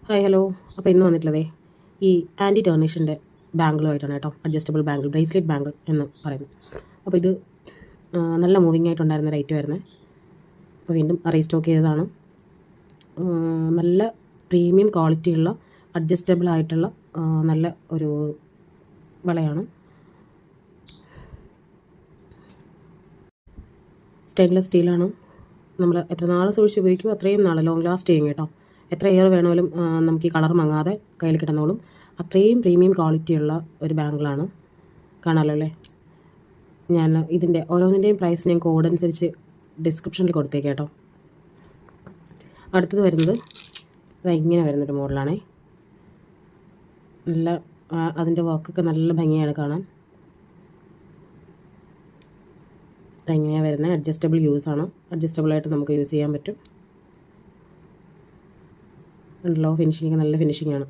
Hi hello. അപ്പോൾ ഇന്ന് വന്നിട്ടുള്ളതേ ഈ ആൻറ്റി ടേർണിഷിൻ്റെ ബാങ്കിളുമായിട്ടാണ് കേട്ടോ. അഡ്ജസ്റ്റബിൾ ബാങ്കിൾ, ബ്രേസ്ലെറ്റ് ബാങ്കിൾ എന്ന് പറയുന്നത്. അപ്പോൾ ഇത് നല്ല മൂവിങ് ആയിട്ടുണ്ടായിരുന്ന റേറ്റ് വരുന്നത്. അപ്പോൾ വീണ്ടും റീസ്റ്റോക്ക് ചെയ്തതാണ്. നല്ല പ്രീമിയം ക്വാളിറ്റിയുള്ള അഡ്ജസ്റ്റബിൾ ആയിട്ടുള്ള നല്ല ഒരു വളയാണ്. സ്റ്റെയിൻലെസ് സ്റ്റീലാണ്. നമ്മൾ എത്ര നാൾ സൂക്ഷിച്ച് ഉപയോഗിക്കും അത്രയും നാൾ ലോങ് ലാസ്റ്റ് ചെയ്യും കേട്ടോ. എത്ര ഇയർ വേണമെങ്കിലും നമുക്ക് ഈ കളർ മങ്ങാതെ കയ്യിൽ കിടന്നോളും. അത്രയും പ്രീമിയം ക്വാളിറ്റിയുള്ള ഒരു ബാങ്കിളാണ്. കാണാമല്ലോ അല്ലേ. ഞാൻ ഇതിൻ്റെ ഓരോന്നിൻ്റെയും പ്രൈസ് ഞാൻ കോഡ് അനുസരിച്ച് ഡിസ്ക്രിപ്ഷനിൽ കൊടുത്തേക്കാം കേട്ടോ. അടുത്തത് വരുന്നത് ഇങ്ങനെ വരുന്നൊരു മോഡലാണേ. നല്ല അതിൻ്റെ വർക്കൊക്കെ നല്ല ഭംഗിയാണ് കാണാൻ. ഇതെങ്ങനെയാണ് വരുന്നത്, അഡ്ജസ്റ്റബിൾ യൂസാണ്. അഡ്ജസ്റ്റബിളായിട്ട് നമുക്ക് യൂസ് ചെയ്യാൻ പറ്റും. ഉണ്ടല്ലോ, ഫിനിഷിങ് നല്ല ഫിനിഷിംഗ് ആണ്.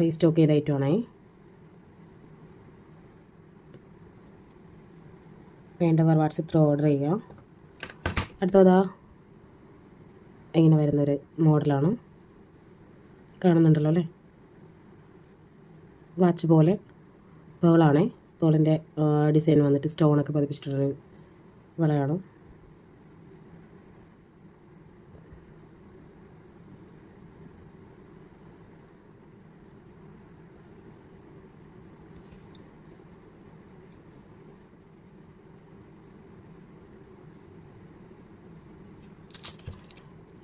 റീസ്റ്റോക്ക് ചെയ്ത ഐറ്റമാണേ. വേണ്ടവർ വാട്സപ്പ് ത്രൂ ഓർഡർ ചെയ്യുക. അടുത്തതാ ഇങ്ങനെ വരുന്നൊരു മോഡലാണ്. കാണുന്നുണ്ടല്ലോ അല്ലേ. വാച്ച് പോലെ പേളാണേ. പേളിൻ്റെ ഡിസൈൻ വന്നിട്ട് സ്റ്റോണൊക്കെ പതിപ്പിച്ചിട്ടുള്ളൊരു വളയാണ്.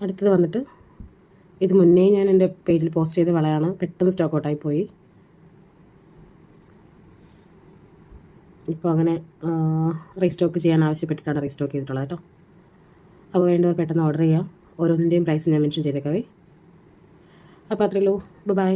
അടുത്തത് വന്നിട്ട് ഇത് മുന്നേ ഞാൻ എൻ്റെ പേജിൽ പോസ്റ്റ് ചെയ്ത വളയാണ്. പെട്ടെന്ന് സ്റ്റോക്ക് ഔട്ടായി പോയി. ഇപ്പോൾ അങ്ങനെ റീസ്റ്റോക്ക് ചെയ്യാൻ ആവശ്യപ്പെട്ടിട്ടാണ് റീസ്റ്റോക്ക് ചെയ്തിട്ടുള്ളത് കേട്ടോ. അപ്പോൾ വേണ്ടവർ പെട്ടെന്ന് ഓർഡർ ചെയ്യുക. ഓരോന്നിൻ്റെയും പ്രൈസ് ഞാൻ മെൻഷൻ ചെയ്തേക്കാവേ. അപ്പോൾ അത്രയേ ഉള്ളൂ. ബൈ.